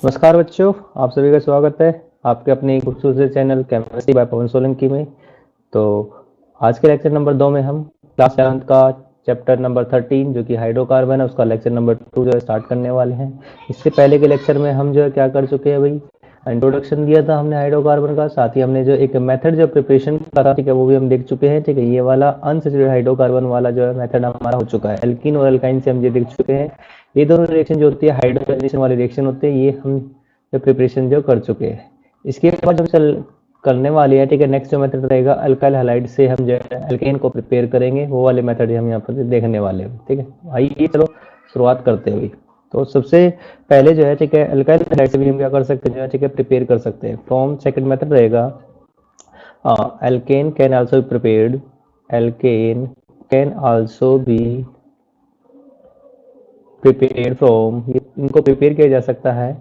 नमस्कार बच्चों, आप सभी का स्वागत है आपके अपने खूबसूरत चैनल केमिस्ट्री बाय पवन सोलंकी में। तो आज के लेक्चर नंबर 2 में हम क्लास 11th का चैप्टर नंबर 13 जो कि हाइड्रोकार्बन है उसका लेक्चर नंबर 2 जो है स्टार्ट करने वाले हैं। इससे पहले के लेक्चर में हम जो है क्या कर चुके हैं भाई, इंट्रोडक्शन दिया था हमने हाइड्रोकार्बन का, साथ ही हमने जो एक मेथड जो प्रिपरेशन का था, ठीक है, वो भी हम देख चुके हैं। ठीक है, ये वाला अनसैचुरेटेड हाइड्रोकार्बन वाला जो है मेथड हमारा हो चुका है। एल्कीन और एल्काइन से हम ये देख चुके हैं। ये दोनों रिएक्शन जो होती है हाइड्रोजनेशन वाली रिएक्शन होती है, ये हम जो प्रिपरेशन जो कर चुके हैं। इसके बाद हम चल करने वाले हैं, ठीक है। नेक्स्ट जो मेथड रहेगा अल्काइल हैलाइड से हम जो है एल्केन को प्रिपेयर करेंगे, वो वाले मेथड हम यहाँ पर देखने वाले हैं। ठीक है, आइए चलो शुरुआत करते हैं भाई। तो सबसे पहले जो है, ठीक है, अल्काइल हैलाइड से भी हम क्या कर सकते हैं जो है, ठीक है, प्रिपेयर कर सकते हैं। फ्रॉम सेकंड मेथड रहेगा alkane can also be prepared, alkane can also be prepared from, इनको प्रिपेयर किया जा सकता है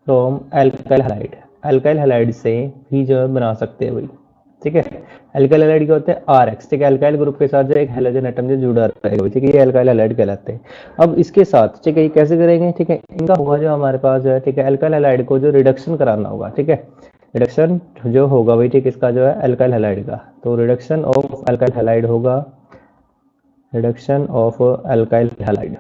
from alkyl halide. Alkyl halide से भी जो है बना सकते हैं भाई। ठीक है, एल्काइल हैलाइड क्या होते हैं RX, ठीक है, एल्काइल ग्रुप के साथ जो एक हेलोजन एटम जो जुड़ा रहेगा, ठीक है, ये एल्काइल हैलाइड कहलाते हैं। अब इसके साथ, ठीक है, ये कैसे करेंगे, ठीक है, इनका होगा जो हमारे पास जो है, ठीक है, एल्काइल हैलाइड को जो रिडक्शन कराना होगा, ठीक है, रिडक्शन जो होगा भाई, ठीक, इसका जो है एल्काइल हैलाइड का, तो रिडक्शन ऑफ एल्काइल हैलाइड होगा, रिडक्शन ऑफ एल्काइल हैलाइड।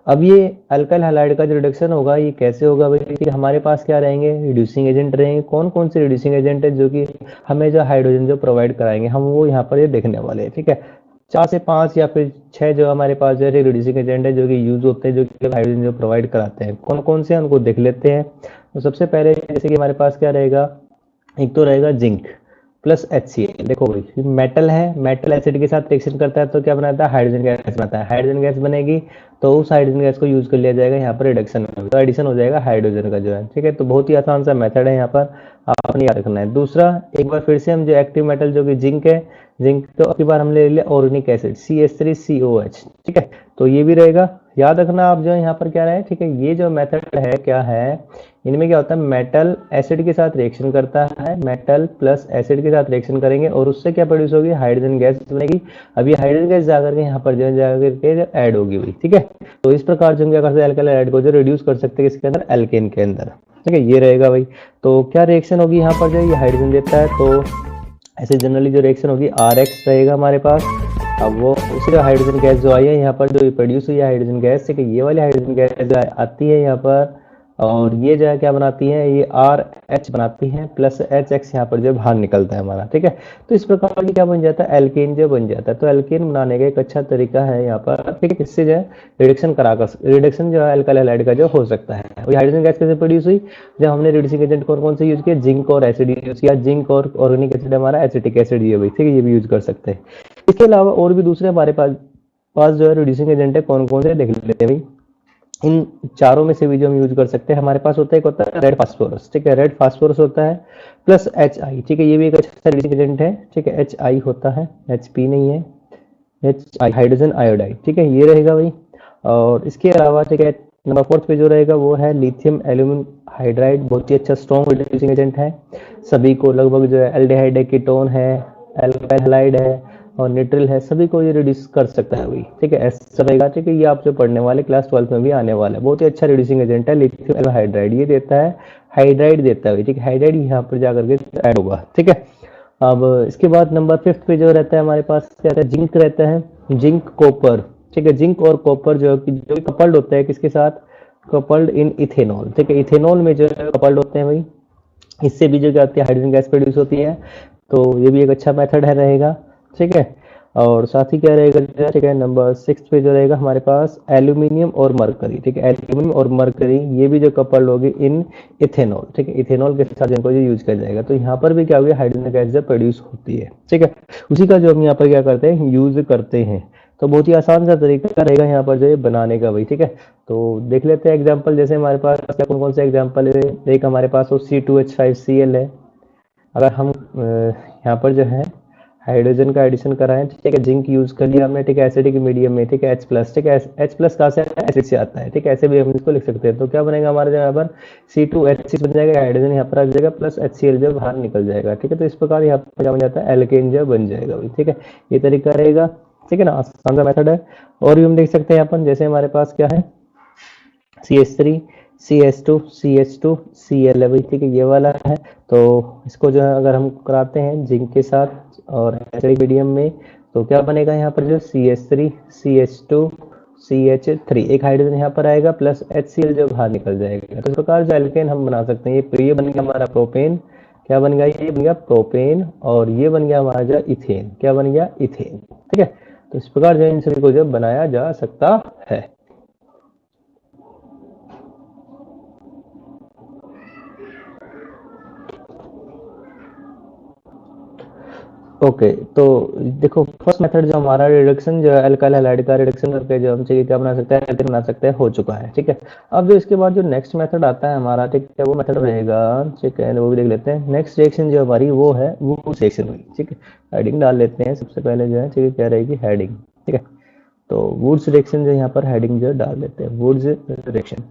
अब ये अल्काइल हैलाइड का जो रिडक्शन होगा ये कैसे होगा भाई, कि हमारे पास क्या रहेंगे, रिड्यूसिंग एजेंट रहेंगे। कौन कौन से रिड्यूसिंग एजेंट है जो कि हमें जो हाइड्रोजन जो प्रोवाइड कराएंगे, हम वो यहाँ पर ये देखने वाले हैं। ठीक है, 4 से 5 या फिर 6 जो हमारे पास जो है रिड्यूसिंग एजेंट है जो कि यूज होते हैं, जो कि हाइड्रोजन जो प्रोवाइड कराते हैं। कौन कौन से उनको देख लेते हैं। तो सबसे पहले जैसे कि हमारे पास क्या रहेगा, एक तो रहेगा जिंक प्लस HCl। देखो भाई, मेटल है, मेटल एसिड के साथ रिएक्शन करता है तो क्या बनाता है, हाइड्रोजन गैस बनाता है। हाइड्रोजन गैस बनेगी तो उस हाइड्रोजन गैस को यूज कर लिया जाएगा यहाँ पर रिडक्शन में, तो एडिशन हो जाएगा हाइड्रोजन का जो है। ठीक है, तो बहुत ही आसान सा मेथड है यहाँ पर, आपने याद रखना है। दूसरा, एक बार फिर से हम जो एक्टिव मेटल जो कि जिंक है, जिंक तो अगली बार हम ले लिया ऑर्गेनिक एसिड CH3COH। ठीक है, तो ये भी रहेगा, याद रखना आप जो है यहाँ पर क्या रहे। ठीक है, ये जो मेथड है क्या है, इनमें क्या होता है, मेटल एसिड के साथ रिएक्शन करता है, मेटल प्लस एसिड के साथ रिएक्शन करेंगे और उससे क्या प्रोड्यूस होगी, हाइड्रोजन गैस बनेगी। अब ये हाइड्रोजन गैस जाकर के यहाँ पर जो जाकर के ऐड होगी भाई। ठीक है, तो इस प्रकार जो हम क्या कर सकते हैं, एल्काइल हैलाइड को जो रिड्यूस कर सकते हैं किसके अंदर, एल्केन के अंदर। ठीक है, ये रहेगा भाई। तो क्या रिएक्शन होगी यहाँ पर, जो ये हाइड्रोजन देता है, तो ऐसे जनरली जो रिएक्शन होगी RX रहेगा हमारे पास। अब वो उसी हाइड्रोजन गैस जो आई है यहाँ पर, जो प्रोड्यूस हुई है हाइड्रोजन गैस, ठीक है, ये वाली हाइड्रोजन गैस जो आती है यहाँ पर, और ये जो है क्या बनाती है, ये RH बनाती है प्लस HX यहाँ पर जो बाहर निकलता है हमारा। ठीक है, तो इस प्रकार की क्या बन जाता है, एल्केन जो बन जाता है। तो एल्केन बनाने का एक अच्छा तरीका है यहाँ पर, ठीक है, इससे जो है रिडक्शन कराकर, रिडक्शन जो है एल्काइल हैलाइड का जो हो सकता है। हाइड्रोजन गैस कैसे प्रोड्यूस हुई, जब हमने रिड्यूसिंग एजेंट कौन कौन से यूज किया, जिंक और एसिड यूज किया। जिंक और ऑर्गेनिक एसिड हमारा एसिटिक एसिड ये भी, ठीक है, ये भी यूज कर सकते हैं। इसके अलावा और भी दूसरे हमारे पास जो है रिड्यूसिंग एजेंट है, कौन कौन से देख लेते हैं भाई। इन चारों में से भी जो हम यूज कर सकते हैं, हमारे पास होता है, एक होता है रेड फास्फोरस। ठीक है, रेड फास्फोरस होता है प्लस HI। ठीक है, ये भी एक अच्छा रिड्यूसिंग एजेंट है। ठीक है, HI होता है, HP नहीं है, HI हाइड्रोजन आयोडाइड। ठीक है, ये रहेगा भाई। और इसके अलावा, ठीक है, नंबर 4 पे जो रहेगा वो है लिथियम एल्यूमिनियम हाइड्राइड, बहुत ही अच्छा स्ट्रॉन्ग रिड्यूसिंग एजेंट है। सभी को लगभग जो है एल्डिहाइड है, कीटोन है, एल्काइल हैलाइड है और न्यूट्रल है, सभी को ये रिड्यूस कर सकता है भाई। ठीक है, ऐसा रहेगा। ठीक है, ये आप जो पढ़ने वाले क्लास 12 में भी आने वाला है, बहुत ही अच्छा रिड्यूसिंग एजेंट है लिथियम एल्यूमिनियम हाइड्राइड। ये देता है हाइड्राइड देता है भाई। ठीक है, हाइड्राइड यहाँ पर जाकर के ऐड होगा। ठीक है, अब इसके बाद नंबर 5 पे जो रहता है हमारे पास क्या रहता है, जिंक रहता है, जिंक कॉपर। ठीक है, जिंक और कॉपर जो कपल्ड होता है किसके साथ, कपल्ड इन इथेनॉल। ठीक है, इथेनॉल में जो है कपल्ड होते हैं भाई, इससे भी जो क्या होती है, हाइड्रोजन गैस प्रोड्यूस होती है। तो ये भी एक अच्छा मेथड है रहेगा। ठीक है, और साथ ही क्या रहेगा, ठीक है, नंबर 6 पे जो रहेगा हमारे पास एल्यूमिनियम और मरकरी। ठीक है, एल्यूमिनियम और मरकरी ये भी जो कपल्ड होगी इन इथेनॉल। ठीक है, इथेनॉल के साथ जिनको जो यूज किया जाएगा, तो यहाँ पर भी क्या होगी, हाइड्रोजन गैस जो प्रोड्यूस होती है। ठीक है, उसी का जो हम यहाँ पर क्या करते हैं, यूज करते हैं। तो बहुत ही आसान सा तरीका रहेगा यहाँ पर जो है बनाने का भाई। ठीक है, तो देख लेते हैं एग्जाम्पल। जैसे हमारे पास कौन कौन से एग्जाम्पल है, एक हमारे पास वो C2H5Cl है। अगर हम यहाँ पर जो है हाइड्रोजन का एडिशन कराएं, ठीक है, जिंक यूज कर लिया हमने, ठीक है, एसिडिक मीडियम में। ठीक है, H+, ठीक है, H+ कहाँ से आता है, एसिड से आता है। ठीक है, ऐसे भी हम इसको लिख सकते हैं। तो क्या बनेगा हमारे यहाँ पर, C2H6 बन जाएगा, हाइड्रोजन यहाँ पर आ जाएगा प्लस HCl जो बाहर निकल जाएगा। ठीक है, तो इस प्रकार यहाँ पर क्या बन जाता है, एल्केन जो बन जाएगा। ठीक है, ये तरीका रहेगा। ठीक है ना, आसान सा मेथड है। और भी हम देख सकते हैं यहाँ पर, जैसे हमारे पास क्या है, CH3 CH2 Cl है भाई, ठीक है, ये वाला है। तो इसको जो है अगर हम कराते हैं जिंक के साथ और एसिडिक मीडियम में, तो क्या बनेगा यहाँ पर जो CH3 CH2 CH3, एक हाइड्रोजन यहाँ पर आएगा प्लस HCl जो बाहर निकल जाएगा। तो इस प्रकार जो एल्केन हम बना सकते हैं। ये बन गया हमारा प्रोपेन, क्या बन गया, ये बन गया प्रोपेन, और ये बन गया हमारा जो इथेन, क्या बन गया, इथेन, ठीक है। तो इस प्रकार जो इन सभी को जो बनाया जा सकता है। ओके, तो देखो फर्स्ट मेथड जो हमारा रिडक्शन जो है अल्काइल हैलाइड का रिडक्शन करके जो हम चाहिए क्या बना सकते हैं, एल्केन बना सकते हैं, हो चुका है, ठीक है। अब जो इसके बाद जो नेक्स्ट मेथड आता है हमारा, ठीक है, वो मेथड रहेगा, ठीक है, वो भी देख लेते हैं। नेक्स्ट रिएक्शन जो हमारी वो है वुड्स रिएक्शन हुई, ठीक है। हेडिंग डाल लेते हैं सबसे पहले जो है, ठीक है, क्या रहेगी, हेडिंग, ठीक है। तो वुड्स रिएक्शन जो यहाँ पर हेडिंग जो डाल देते हैं, वुड्स रिएक्शन।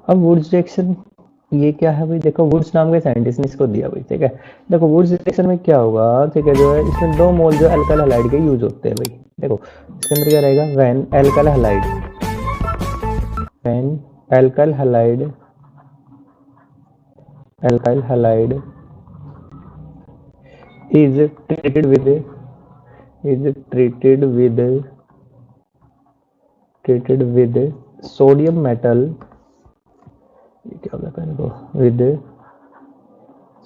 अब वुड्स रिएक्शन ये क्या है भाई, देखो वुड्स नाम के साइंटिस्ट ने इसको दिया भाई, ठीक है। देखो वुड्स रिएक्शन में क्या होगा, ठीक है, जो है इसमें 2 मोल जो अल्काइल हैलाइड के यूज होते हैं भाई। देखो इसके अंदर क्या रहेगा, when alkyl halide is treated with sodium metal, क्या होगा इनको, with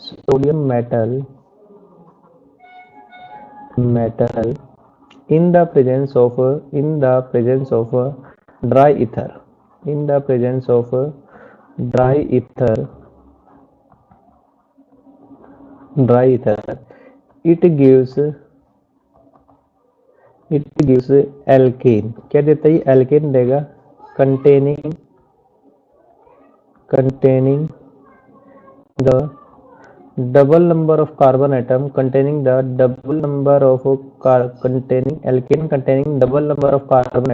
sodium metal in the presence of dry ether, it gives alkane, क्या देता है, alkane देगा, containing the double number of carbon atom, containing alkane containing double number of carbon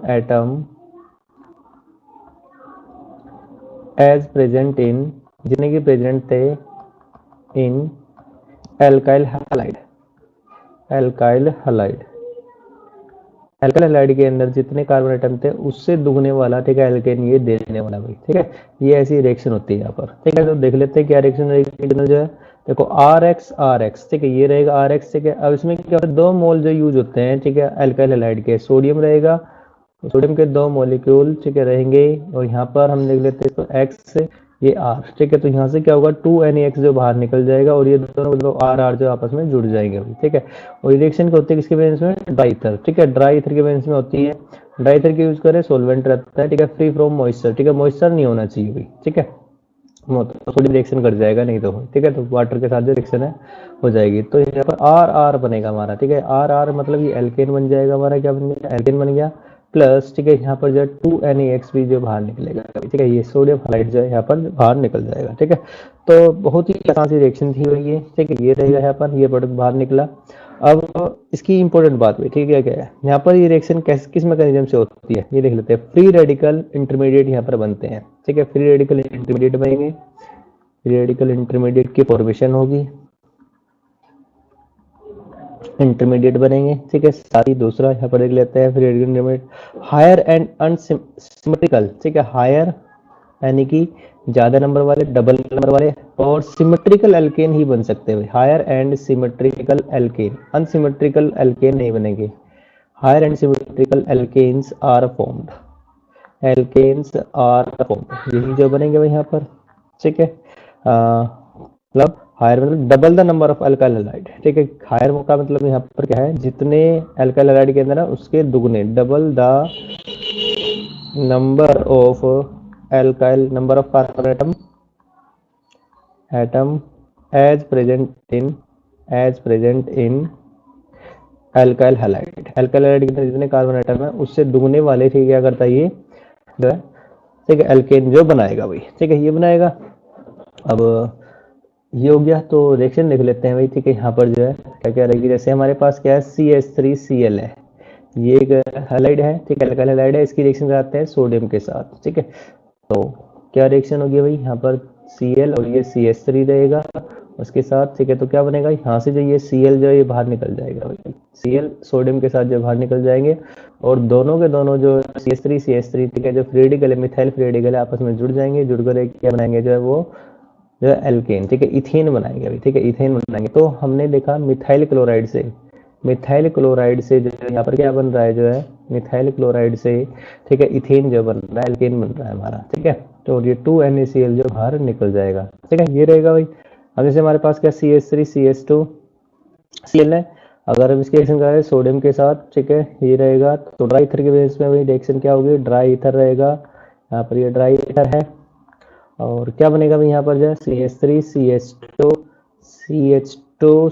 atom as present in, जितने की present थे इन alkyl halide के अंदर जितने कार्बन एटम थे उससे दुगने वाला, ठीक है, एल्केन ये देने वाला भाई, ठीक है। ये ऐसी रिएक्शन होती है यहाँ पर, ठीक है। तो देख लेते हैं क्या रिएक्शन रहेगी जो है, देखो RX, ठीक है, ये रहेगा RX, ठीक है। अब इसमें क्या होता है, 2 मोल जो यूज होते हैं, ठीक है, अल्काइल हैलाइड के, सोडियम रहेगा, सोडियम के 2 मॉलिक्यूल, ठीक है, रहेंगे, और यहाँ पर हम देख लेते हैं इसको X, ये R, ठीक है। तो यहाँ से क्या होगा, 2NaX जो बाहर निकल जाएगा, और ये दोनों RR जो आपस में जुड़ जाएंगे, ठीक है। और रिएक्शन क्या होती है किसके बेस में, ड्राई ईथर, ठीक है, ड्राई ईथर के बेस में होती है। ड्राई ईथर की यूज करें, सोलवेंट रहता है, ठीक है, फ्री फ्रॉम मॉइस्चर, ठीक है, मॉइस्चर नहीं होना चाहिए भाई, ठीक है, थोड़ी रिएक्शन कर जाएगा नहीं तो, ठीक है। तो वाटर के साथ जो रिएक्शन है हो जाएगी। तो यहाँ पर RR बनेगा हमारा, ठीक है, RR मतलब ये एल्केन बन जाएगा हमारा, क्या बन गया, एल्केन बन गया, प्लस, ठीक है, यहाँ पर जो है 2NaX भी जो बाहर निकलेगा, ठीक है, ये सोडियम हाइड्राइड जो है यहाँ पर बाहर निकल जाएगा, ठीक है। तो बहुत ही आसान सी रिएक्शन थी वही है, ठीक है, ये रहेगा यहाँ पर, ये प्रोडक्ट बाहर निकला। अब इसकी इंपॉर्टेंट बात हुई, ठीक है, क्या है यहाँ पर, ये रिएक्शन किस मैकेनिज्म से होती है, ये देख लेते हैं। फ्री रेडिकल इंटरमीडिएट यहाँ पर बनते हैं, ठीक है, फ्री रेडिकल इंटरमीडिएट बनेंगे, फ्री रेडिकल इंटरमीडिएट की फॉर्मेशन होगी, इंटरमीडिएट बनेंगे, ठीक है। साथ ही दूसरा यहाँ पर देख लेते हैं, फिर इंटरमीडिएट हायर एंड अनसिमेट्रिकल, ठीक है, हायर यानी कि ज्यादा नंबर वाले, डबल नंबर वाले, और सिमेट्रिकल एल्केन ही बन सकते हैं, higher and symmetrical alkane, unsymmetrical alkane नहीं बनेंगे। Higher and symmetrical alkanes are formed, यही जो बनेंगे भाई यहाँ पर, ठीक है। मतलब हायर मतलब double the number of alkyl halide, ठीक है। हायर का मतलब यहाँ पर क्या है, जितने अल्काइल हैलाइड के अंदर है उसके दुगने, double the number of carbon atom as present in alkyl halide के अंदर जितने कार्बन एटम है उससे दुगने वाले, ठीक है, क्या करता है ये जो है, ठीक है, एल्केन जो बनाएगा भाई, ठीक है, ये बनाएगा। अब ये हो गया, तो रिएक्शन लिख लेते हैं भाई, ठीक है। यहाँ पर जो है क्या क्या रहेगी, जैसे हमारे पास क्या है, CH3Cl है, ये एक हैलाइड है, ठीक है, अल्काइल हैलाइड है, इसकी रिएक्शन कराते हैं सोडियम के साथ, ठीक है। तो क्या रिएक्शन होगी भाई, यहाँ पर Cl और ये CH3 रहेगा, उसके साथ, ठीक है, तो क्या बनेगा यहाँ से जो ये Cl जो है ये बाहर निकल जाएगा भाई, Cl सोडियम के साथ जो बाहर निकल जाएंगे और दोनों के दोनों जो CH3 ठीक है, जो फ्री रेडिकल है, मिथाइल फ्री रेडिकल है, आपस में जुड़ जाएंगे, जुड़कर एक क्या बनाएंगे जो है वो जो है एल्केन, ठीक है, इथेन बनाएंगे अभी, ठीक है, इथेन बनाएंगे। तो हमने देखा मिथाइल क्लोराइड से जो है यहाँ पर क्या बन रहा है, जो है मिथाइल क्लोराइड से, ठीक है, इथेन जो बन रहा है, एल्केन बन रहा है हमारा, ठीक है। तो ये 2NaCl जो बाहर निकल जाएगा, ठीक है, ये रहेगा भाई। अब जैसे हमारे पास क्या CH3 CH2 Cl है, अगर हम इसके रिएक्शन करें सोडियम के साथ, ठीक है, ये रहेगा, तो ड्राई ईथर के बेस में वही रिएक्शन क्या होगी, ड्राई ईथर रहेगा, यहाँ पर ये ड्राई ईथर है और क्या बनेगा भाई यहाँ पर जो है CH3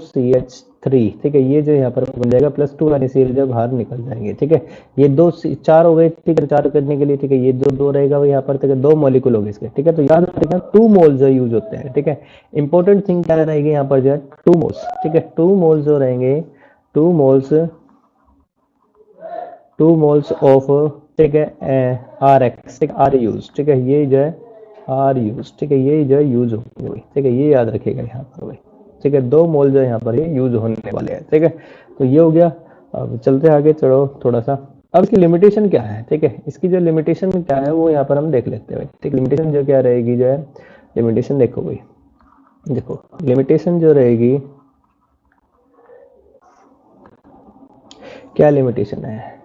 CH3, ठीक है, ये जो यहाँ पर बन जाएगा प्लस 2NaCl जो बाहर निकल जाएंगे, ठीक है। ये दो चार हो गए, ठीक है, चार करने के लिए, ठीक है, ये जो दो रहेगा भाई यहाँ पर, ठीक है, 2 मॉलिक्यूल हो गए इसके, ठीक है। तो याद रखना 2 मोल जो यूज होते हैं, ठीक है। इंपॉर्टेंट थिंग क्या रहेगी यहाँ पर जो है 2 मोल्स, ठीक है, 2 मोल्स जो रहेंगे, 2 मोल्स ऑफ, ठीक है, RX, ठीक है, आर यूज, ठीक है, ये जो है आर यूज, ठीक है, ये जो है यूज होंगे भाई, ठीक है, ये याद रखिएगा यहाँ पर भाई, ठीक है, 2 मोल जो है यहाँ पर ये यूज होने वाले हैं, ठीक है। तो ये हो गया। अब चलते आगे, चलो थोड़ा सा, अब इसकी लिमिटेशन क्या है, ठीक है, इसकी जो लिमिटेशन क्या है वो यहाँ पर हम देख लेते हैं भाई, ठीक, लिमिटेशन जो क्या रहेगी जो है, लिमिटेशन देखो भाई, देखो लिमिटेशन जो रहेगी, क्या लिमिटेशन है,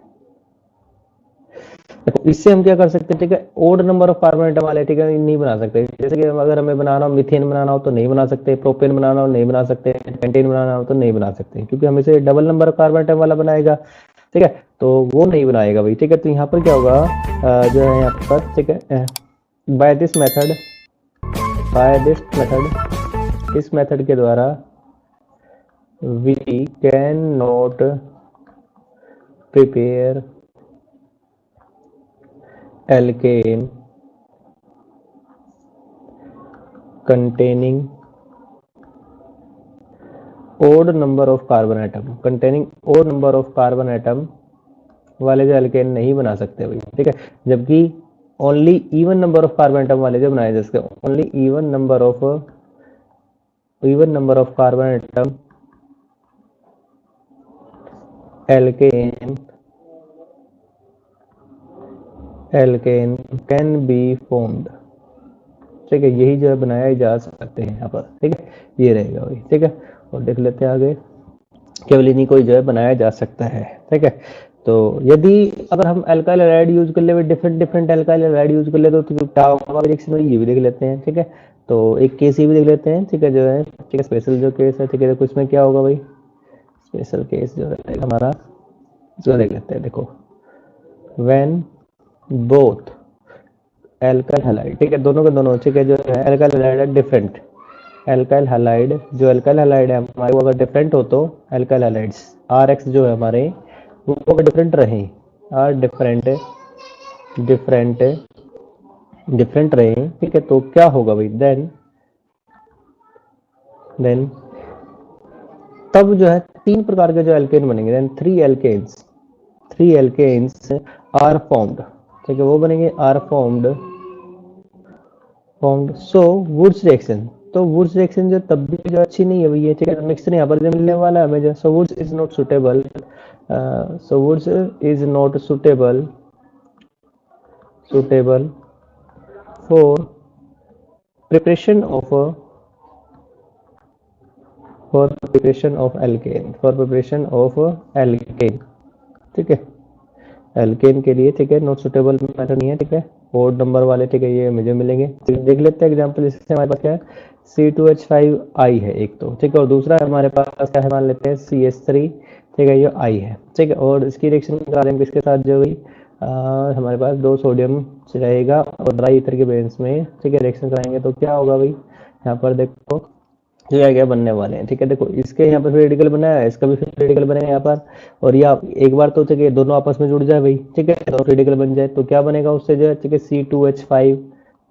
इससे हम क्या कर सकते हैं, ठीक है, odd number of carbon atom वाले, ठीक है, नहीं बना सकते। जैसे कि अगर हमें बनाना हो, मीथेन बनाना हो तो नहीं बना सकते, प्रोपेन बनाना हो नहीं बना सकते, पेंटेन बनाना हो तो नहीं बना सकते, क्योंकि हमें से double number of carbon atom वाला बनाएगा, ठीक है, तो वो नहीं बनाएगा भाई, ठीक है। तो यहाँ पर क्या होगा, जो है यहाँ पर, ठीक है, बाय दिस मेथड, इस मेथड के द्वारा we cannot prepare alkane containing odd number of carbon atom वाले जो एल्केन नहीं बना सकते भाई, ठीक है, जबकि only even number of carbon atom वाले जो बनाए जा सकते, only even number of carbon atom alkane can be formed, ठीक है, यही जो है बनाया जा सकते हैं यहाँ पर, ठीक है, ये रहेगा भाई, ठीक है। और देख लेते हैं आगे, केवल इन्हीं को जो है बनाया जा सकता है, ठीक है। तो यदि अगर हम अल्काइल हैलाइड यूज कर ले, डिफरेंट अल्काइल हैलाइड यूज कर ले, तो क्या होगा रिएक्शन, ये भी देख लेते हैं, ठीक है। तो एक केस ये भी देख लेते हैं, ठीक है, जो है, ठीक है, स्पेशल जो केस है, ठीक है, देखो इसमें क्या होगा भाई, स्पेशल केस जो है हमारा, इसको देख लेते हैं। देखो, व्हेन बोथ एल्काइल हैलाइड, ठीक है, दोनों के दोनों, ठीक है, जो है अल्काइल हैलाइड है डिफरेंट, अल्काइल हैलाइड है हमारे, वो अगर डिफरेंट हो तो अल्काइल हैलाइड्स RX जो है हमारे, वो अगर डिफरेंट रहे, आर डिफरेंट रहे, ठीक है, तो क्या होगा भाई, देन तब जो है 3 प्रकार के जो एल्केन बनेंगे, देन 3 एल्केन्स आर फॉर्म्ड, ठीक है, वो बनेंगे are formed. So Wurtz reaction, तो वुड्स रिएक्शन जो तब भी जो अच्छी नहीं है भैया, ठीक है, मिक्सचर यहाँ पर जो मिलने वाला है हमें जो, so woods is not suitable, for preparation of alkane, ठीक है, एल्केन के लिए, ठीक है, नॉट सुटेबल मेथड नहीं है, ठीक है, ओड नंबर वाले, ठीक है, ये मुझे मिलेंगे। देख लेते हैं एग्जांपल, इससे हमारे पास क्या है, C2H5I है एक तो, ठीक है, और दूसरा हमारे पास क्या है, मान लेते हैं CH3, ठीक है, ये I है, ठीक है, और इसकी रिएक्शन करा देंगे किसके साथ, जो हुई हमारे पास 2 सोडियम रहेगा और ड्राई ईथर के बेस में, ठीक है, रिएक्शन कराएंगे तो क्या होगा भाई, यहाँ पर देखो ये क्या बनने वाले हैं, ठीक है, देखो इसके यहाँ पर फ्री रेडिकल बनाया है, इसका भी फ्री रेडिकल बनेगा यहाँ पर, और या एक बार तो, ठीक है, दोनों आपस में जुड़ जाए भाई, ठीक है, तो फ्री रेडिकल बन जाए तो क्या बनेगा उससे जो है, ठीक है, C2H5,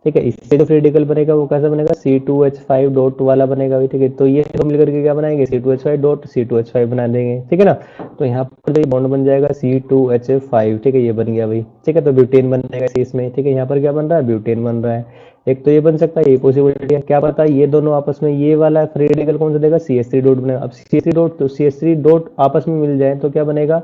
ठीक है, इससे जो फ्री रेडिकल बनेगा वो कैसा बनेगा, C2H5 डॉट वाला बनेगा भाई, ठीक है, तो ये हम मिलकर के क्या बनाएंगे, C2H5 डॉट C2H5 बना देंगे, ठीक है ना। तो यहाँ पर तो बॉन्ड बन जाएगा C2H5, ठीक है, ये बन गया भाई, ठीक है, तो ब्यूटेन बनेगा इसमें, ठीक है, यहाँ पर क्या बन रहा है, ब्यूटेन बन रहा है, एक तो ये बन सकता है, ये पॉसिबिलिटी है, क्या पता ये दोनों आपस में, ये वाला फ्री रेडिकल कौन सा देगा, CH3 डॉट बनेगा। अब CH3 डॉट, तो CH3 डॉट आपस में मिल जाए तो क्या बनेगा,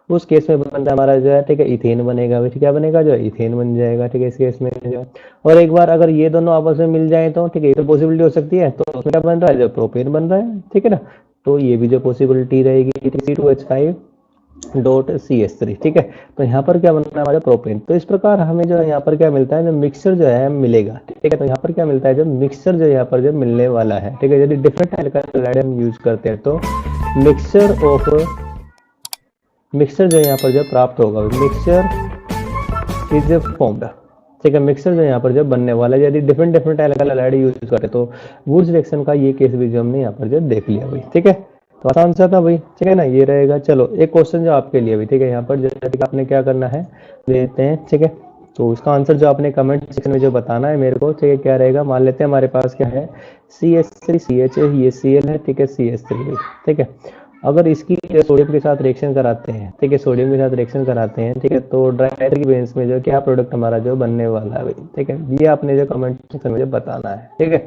उस केस में बनता है हमारा जो है, ठीक है, इथेन बनेगा। ठीक, क्या बनेगा, जो इथेन बन जाएगा। ठीक है, इस केस में जो है, और एक बार अगर ये दोनों आपस में मिल जाए तो ठीक है, ये तो पॉसिबिलिटी हो सकती है, तो उसमें क्या बन रहा है, जो प्रोपेन बन रहा है। ठीक है ना, तो ये भी जो पॉसिबिलिटी रहेगी, C2H5 डॉट CH3। ठीक है, तो यहाँ पर क्या बनना है हमारा, प्रोपेन। तो इस प्रकार हमें जो है यहाँ पर क्या मिलता है, जो मिक्सचर जो है मिलेगा। ठीक है, तो यहाँ पर क्या मिलता है, जो मिक्सचर जो यहाँ पर जो मिलने वाला है। ठीक है, यदि डिफरेंट एल्काइल हैलाइड हम यूज करते हैं तो मिक्सचर ऑफ, मिक्सचर जो यहाँ पर जो प्राप्त होगा, मिक्सचर इज फॉर्म्ड। ठीक है, मिक्सचर जो यहाँ पर जो बनने वाला है, यदि different different alkyl halide use करें तो वुड्स रिएक्शन का ये केस भी जो हमने यहाँ पर जो देख लिया भाई। ठीक है, तो आसान सा था भाई। ठीक है ना, ये रहेगा। चलो एक क्वेश्चन जो आपके लिए भी, ठीक है, यहाँ पर जैसे कि आपने क्या करना है देते हैं। ठीक है, तो उसका आंसर जो आपने कमेंट सेक्शन में जो बताना है मेरे को, ठीक है, क्या रहेगा, मान लेते हैं हमारे पास क्या है, CH3 CH है, ये Cl है। ठीक है, CH3। ठीक है, अगर इसकी सोडियम के साथ रिएक्शन कराते हैं, ठीक है, सोडियम के साथ रिएक्शन कराते हैं, ठीक है, तो ड्राई की बेंस में जो क्या प्रोडक्ट हमारा जो बनने वाला है भाई। ठीक है, ये आपने जो कमेंट सेक्शन में जो बताना है। ठीक है,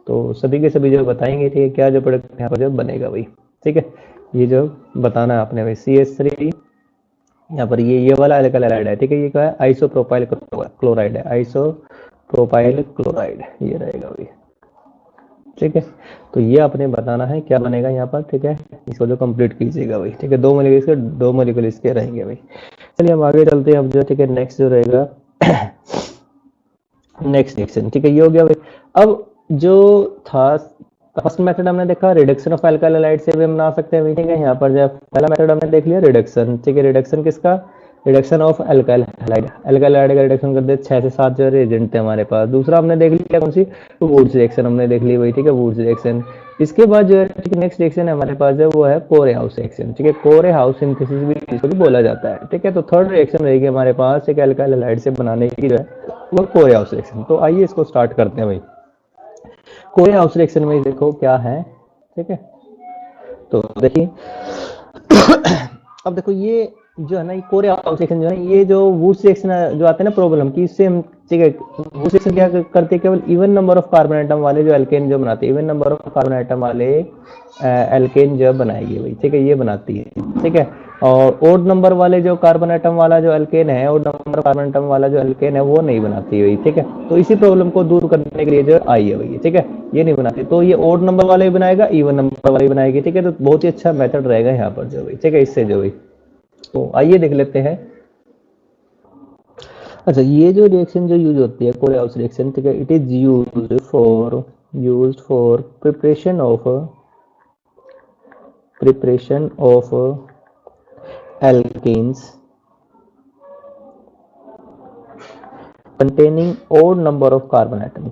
तो सभी के सभी जो बताएंगे, ठीक है, क्या जो प्रोडक्ट यहाँ पर जो बनेगा भाई। ठीक है, ये जो बताना है आपने भाई, CH3 यहाँ पर ये वाला एल्काइल हैलाइड है। ठीक है, ये क्या है, आइसोप्रोपाइल क्लोराइड है, आइसोप्रोपाइल क्लोराइड, ये रहेगा भाई। ठीक है, तो ये आपने बताना है क्या बनेगा यहाँ पर। ठीक है, इसको जो कंप्लीट कीजिएगा भाई। ठीक है, 2 मॉलिक्यूल इसके, 2 मॉलिक्यूल इसके रहेंगे भाई। चलिए हम आगे चलते हैं अब जो। ठीक है, नेक्स्ट जो रहेगा नेक्स्ट रिएक्शन। ठीक है, ये हो गया भाई। अब जो था फर्स्ट मेथड हमने देखा, रिडक्शन ऑफ अल्काइल हैलाइड से भी हम बना सकते हैं। ठीक है, यहाँ पर जो पहला मेथड हमने देख लिया, रिडक्शन। ठीक है, रिडक्शन किसका, reduction of alkyl halide. Alkyl halide का रिडक्शन कर दे 6 से 7 जो रिएजेंट थे हमारे पास। दूसरा हमने देख लिया कौन सी, वुड्स रिएक्शन हमने देख ली भाई। ठीक है, वुड्स रिएक्शन। इसके बाद जो है, ठीक है, नेक्स्ट रिएक्शन है हमारे पास है, वो है कोरे हाउस रिएक्शन। ठीक है, कोरे हाउस सिंथेसिस भी इसको भी बोला जाता है। ठीक है, तो थर्ड रिएक्शन रहेगी हमारे पास एक अल्काइल हैलाइड से बनाने की जो है, वो कोरे हाउस रिएक्शन। तो आइए इसको स्टार्ट करते हैं भाई। कोरे हाउस रिएक्शन में देखो क्या है। ठीक है, तो देखिए अब देखो ये जो है ना, ये कोरे हाउस रिएक्शन जो है, ये जो वुड्स रिएक्शन जो आते हैं ना प्रॉब्लम की, इससे हम, ठीक है, वुड्स रिएक्शन क्या करते हैं, केवल even number of carbon atom वाले जो एल्केन जो बनाते हैं, even number of carbon atom वाले एल्केन जो बनाएगी भाई। ठीक है, ये बनाती है। ठीक है, और ओड नंबर वाले जो कार्बन आइटम वाला जो एल्केन है, ओड नंबर कार्बन आइटम वाला जो एल्केन है, वो नहीं बनाती भाई। ठीक है, तो इसी प्रॉब्लम को दूर करने के लिए जो आई है भाई। ठीक है, ये नहीं बनाती, तो ये ओड नंबर वाले भी बनाएगा, इवन नंबर वाले भी बनाएगी। ठीक है, तो बहुत ही अच्छा मेथड रहेगा यहाँ पर जो भाई। ठीक है, इससे जो भाई, तो आइए देख लेते हैं। अच्छा, ये जो रिएक्शन जो यूज होती है कोरे हाउस रिएक्शन, ठीक है, it is used for preparation of alkenes containing odd number of carbon atom,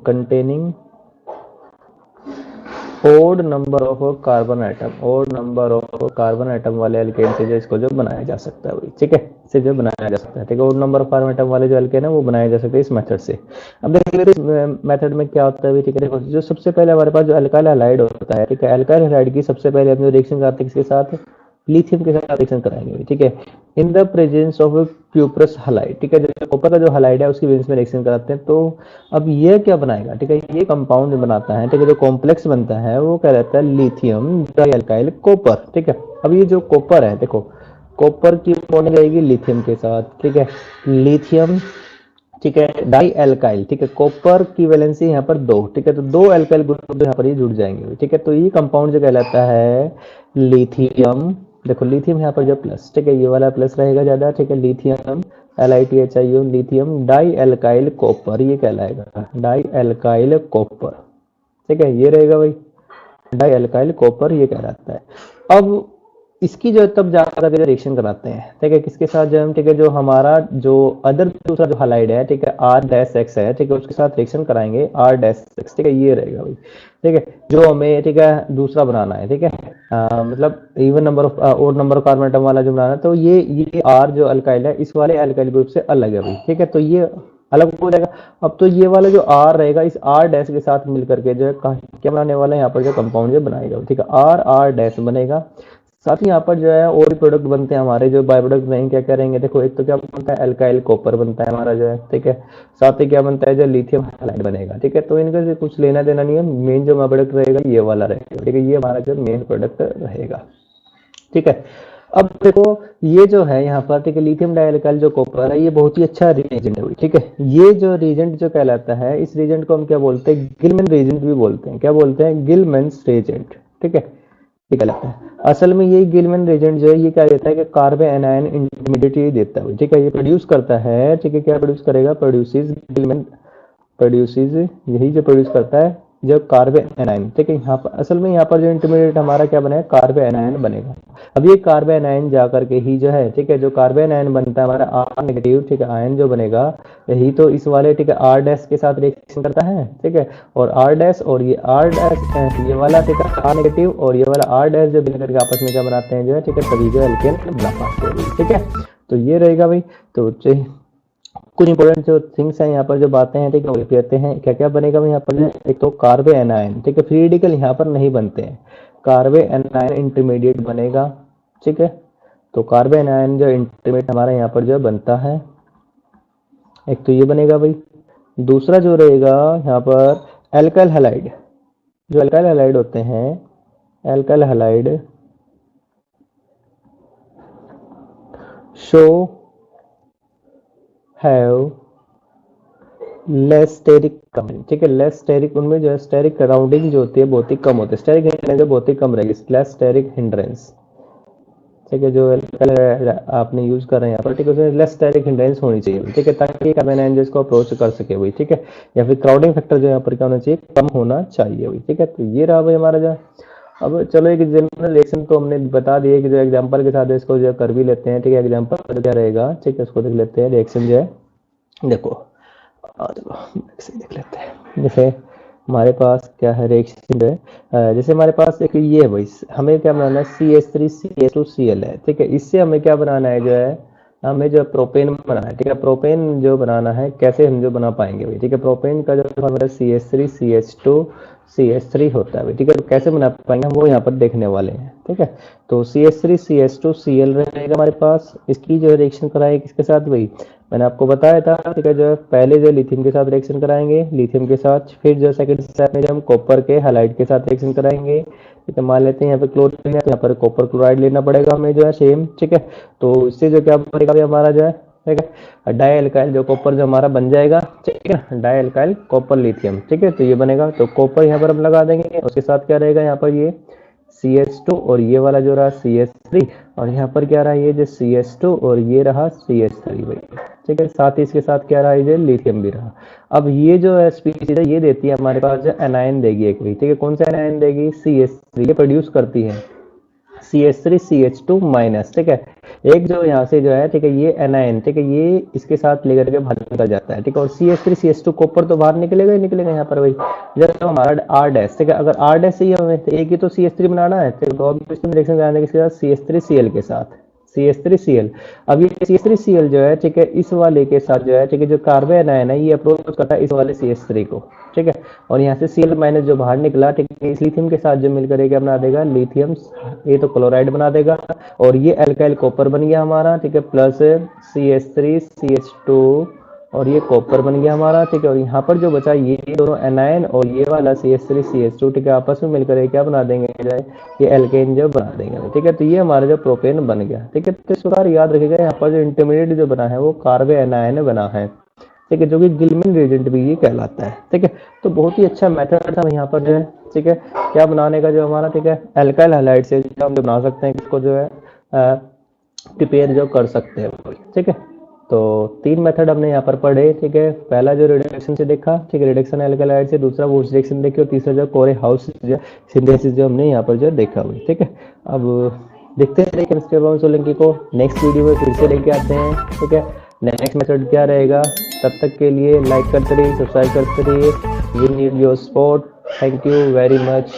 odd number of carbon atom वाले एल्केन से जो इसको जो बनाया जा सकता है भाई। ठीक है, इसे जो बनाया जा सकता है। ठीक है, odd number of carbon atom वाले जो एल्केन है वो बनाया जा सकता है इस मेथड से। अब देख लेते हैं इस मेथड में क्या होता है भाई। ठीक है, देखो जो सबसे पहले हमारे पास जो अल्काइल हैलाइड होता है, ठीक है, अल्काइल हैलाइड की सबसे पहले हम जो रिएक्शन करते हैं किसके साथ, लिथियम के साथ रिएक्शन कराएंगे। ठीक है, in the presence of cuprous halide. ठीक है, जो कॉपर का जो हलाइड है उसकी बेस में रिएक्शन कराते हैं। तो अब ये क्या बनाएगा, ठीक है, ये कंपाउंड बनाता है। ठीक है, जो कॉम्प्लेक्स बनता है वो क्या रहता है, लिथियम डाइअल्काइल कॉपर। ठीक है, अब ये जो कॉपर है, देखो कॉपर की बॉन्डिंग रहेगी लिथियम के साथ। ठीक है, लिथियम, ठीक है, डाई एल्काइल। ठीक है, कॉपर की वैलेंसी यहाँ पर 2। ठीक है, तो 2 एल्काइल ग्रुप यहाँ पर ये जुड़ जाएंगे। ठीक है, तो ये कंपाउंड जो कहलाता है लिथियम। देखो लिथियम यहाँ पर जो प्लस, ठीक है, ये वाला प्लस रहेगा ज्यादा। ठीक है, lithium LiTHIO, lithium dialkyl copper, ये कहलाएगा डाई एल्काइल कॉपर। ठीक है, ये रहेगा भाई डाई एल्काइल कॉपर, ये कहलाता है। अब इसकी जो तब जाकर रिएक्शन कराते हैं। ठीक है, किसके साथ जो हम, ठीक है, जो हमारा जो अदर दूसरा जो हलाइड है, ठीक है, R-X है, ठीक है, उसके साथ रिएक्शन कराएंगे R-X। ठीक है, ये रहेगा भाई। ठीक है, जो हमें, ठीक है, दूसरा बनाना है। ठीक है, मतलब even number of odd number of carbon atom वाला जो बनाना है, तो ये R जो अल्काइल है इस वाले अल्काइल ग्रुप से अलग है भाई। ठीक है, तो ये अलग हो जाएगा। अब तो ये वाला जो R रहेगा इस R- के साथ मिलकर के जो है क्या बनाने वाला है यहाँ पर जो कंपाउंड जो बनाएगा। ठीक है, R बनेगा, साथ ही यहाँ पर जो है और भी प्रोडक्ट बनते हैं हमारे, जो बाय प्रोडक्ट नहीं क्या क्या रहेंगे, देखो एक तो क्या बनता है अल्काइल कॉपर बनता है हमारा जो है, ठीक है। साथ ही क्या बनता है जो लिथियम हाइड्राइड बनेगा, ठीक है। तो इनका से कुछ लेना देना नहीं है, मेन जो हमारा प्रोडक्ट रहेगा ये वाला रहेगा, ठीक है। ये हमारा जो मेन प्रोडक्ट रहेगा, ठीक है। अब देखो ये जो है यहाँ पर, ठीक है, लिथियम डाइअल्काइल जो कॉपर है ये बहुत ही अच्छा रिएजेंट है, ठीक है। ये जो रिएजेंट जो कहलाता है, इस रिएजेंट को हम क्या बोलते हैं, गिलमैन रिएजेंट भी बोलते हैं। क्या बोलते हैं, गिलमैन्स रिएजेंट, ठीक है। ये कहलाता है। असल में ये गिलमैन रिएजेंट जो है ये क्या देता है कि कार्बन एनायन इंटरमीडिएट ये देता है, ठीक है। ये प्रोड्यूस करता है, ठीक है। क्या प्रोड्यूस करेगा, प्रोड्यूसेस गिलमैन, प्रोड्यूसेस, यही जो प्रोड्यूस करता है जो कार्बन एनायन, ठीक है। यहाँ पर असल में यहाँ पर जो इंटरमीडिएट हमारा क्या बनेगा, कार्बन एनायन बनेगा। अब ये कार्बन एनायन जा करके ही जो है, ठीक है, जो कार्बन एनायन बनता है हमारा आर नेगेटिव, ठीक है, आयन जो बनेगा यही तो इस वाले, ठीक है, आर डैश के साथ रिएक्शन करता है, ठीक है। और आर डैश और ये आर डैश, ये वाला, ठीक है, आर नेगेटिव और ये वाला आर डैश जो मिलकर के आपस में क्या बनाते हैं जो है, ठीक है, तभी जो एल्केन बना पाते हैं, ठीक है। तो ये रहेगा भाई। तो कुछ इंपॉर्टेंट जो थिंग्स हैं यहाँ पर जो बातें हैं, ठीक है, वो कहते हैं क्या क्या बनेगा यहाँ पर। एक तो कार्बन एनायन, ठीक है, फ्री रेडिकल यहाँ पर नहीं बनते हैं, कार्बन एनायन इंटरमीडिएट बनेगा, ठीक है। तो कार्बन एनायन जो इंटरमीडिएट हमारा यहाँ पर जो बनता है, एक तो ये बनेगा भाई। दूसरा जो रहेगा यहाँ पर एल्काइल हैलाइड, जो एल्काइल हैलाइड होते हैं, alkyl halide show have less steric coming, ठीक है। लेस स्टेरिक, उनमें जो है स्टेरिक सराउंडिंग जो होती है बहुत ही कम होती है, स्टेरिक हिंड्रेंस बहुत ही कम रहेगी, लेस स्टेरिक हिंड्रेंस, ठीक है। जो आपने यूज कर रहे हैं यहाँ पर, ठीक है, उसमें लेस स्टेरिक हिंड्रेंस होनी चाहिए, ठीक है, ताकि कार्बन एनायन इसको अप्रोच कर सके भाई, ठीक है। या फिर क्राउडिंग फैक्टर जो यहाँ पर क्या होना चाहिए, कम होना चाहिए भाई, ठीक है। तो ये रहा भाई हमारा जो। अब चलो एक जनरल रिएक्शन तो हमने बता दिया कि जो एग्जांपल के साथ इसको जो कर भी लेते हैं, ठीक है। एग्जांपल क्या रहेगा, ठीक है, उसको देख लेते हैं। रिएक्शन जो है देखो, देख लेते हैं। जैसे हमारे पास क्या है रिएक्शन जो है, जैसे हमारे पास एक ये है भाई, हमें क्या बनाना है, CH3CH2Cl है, ठीक है। इससे हमें क्या बनाना है जो है, हमें जो प्रोपेन बनाना है, ठीक है। प्रोपेन जो बनाना है कैसे हम जो बना पाएंगे भाई, ठीक है। प्रोपेन का जो हमारा CH3CH2CH3 होता है भाई, ठीक है। तो कैसे बना पाएंगे हम वो यहाँ पर देखने वाले हैं, ठीक है। तो CH3CH2Cl रहेगा हमारे पास, इसकी जो रिएक्शन कराएंगे किसके साथ भाई, मैंने आपको बताया था, ठीक है। जो पहले जो लिथियम के साथ रिएक्शन कराएंगे, लिथियम के साथ, फिर जो सेकंड स्टेप में जो हम कॉपर के हैलाइड के साथ रिएक्शन कराएंगे, ठीक है। मान लेते हैं यहाँ पे क्लोरीन है, तो यहाँ पर कॉपर क्लोराइड लेना पड़ेगा हमें जो है सेम, ठीक है। तो इससे जो क्या बनेगा हमारा जो है, ठीक है, डाई अल्काइल जो कॉपर जो हमारा बन जाएगा, ठीक है, डाई अल्काइल कॉपर लिथियम, ठीक है। तो ये बनेगा, तो कॉपर यहाँ पर हम लगा देंगे, उसके साथ क्या रहेगा यहाँ पर ये CH2 और ये वाला जो रहा CH3, और यहाँ पर क्या रहा ये जो CH2 और ये रहा CH3 भाई, ठीक है। साथ ही इसके साथ क्या रहा ये लिथियम भी रहा। अब ये जो स्पीशीज है ये देती है हमारे पास जो एनायन देगी एक भी, ठीक है। कौन सा एनायन देगी, CH3, ये प्रोड्यूस करती है CH3CH2 माइनस, ठीक है। एक जो यहाँ से जो है, ठीक है, ये एनायन, ठीक है, ये इसके साथ लेकर के बाहर निकल जाता है, ठीक है। और CH3CH2 कॉपर तो बाहर निकलेगा ही निकलेगा यहाँ पर भाई। जैसे हमारा R डैश, ठीक है, अगर R डैश चाहिए हमें तो एक ही तो CH3 बनाना है, तो ऑब्वियसली रिएक्शन कराने के साथ CH3Cl के साथ, CH3Cl। अब ये CH3Cl जो है, ठीक है, इस वाले के साथ जो है, ठीक है, जो कार्बन एनायन है ये अप्रोच करता है इस वाले CH3 को, ठीक है। और यहाँ से Cl माइनस जो बाहर निकला, ठीक है, इस लिथियम के साथ जो मिलकर क्या बना देगा, लिथियम, ये तो क्लोराइड बना देगा, और ये एल्काइल कॉपर बन गया हमारा, ठीक है, प्लस CH3CH2 और ये कॉपर बन गया हमारा, ठीक है। और यहाँ पर जो बचा ये दोनों एनायन और ये वाला CH3CH2, ठीक है, आपस में मिलकर क्या बना देंगे, ये एल्केन जो बना देंगे, ठीक है। तो ये हमारा जो प्रोपेन बन गया, ठीक है। तो इस प्रकार याद रखिएगा यहाँ पर जो इंटरमीडिएट जो बना है वो कार्बन एनायन बना है, ठीक है, जो कि गिलमैन रिएजेंट भी ये कहलाता है, ठीक है। तो बहुत ही अच्छा मेथड था यहाँ पर जो है, ठीक है, क्या बनाने का जो हमारा, ठीक है, एल्काइल हैलाइड से हम जो बना सकते हैं इसको जो है प्रिपेयर जो कर सकते हैं, ठीक है। तो 3 मेथड हमने यहाँ पर पढ़े, ठीक है। पहला जो रिडक्शन से देखा, ठीक है, रिडक्शन एल्काइल हैलाइड से, दूसरा वुड्स रिएक्शन देखी, और तीसरा जो कोरे हाउस सिंथेसिस जो हमने यहाँ पर जो देखा हुई, ठीक है। अब देखते हैं केमिस्ट्री बाउंड सोलंकी को नेक्स्ट वीडियो में फिर से लेके आते हैं, ठीक है। नेक्स्ट मेथड क्या रहेगा, तब तक के लिए लाइक करते रहिए, सब्सक्राइब करते रहिए। We need your support. Thank you very much.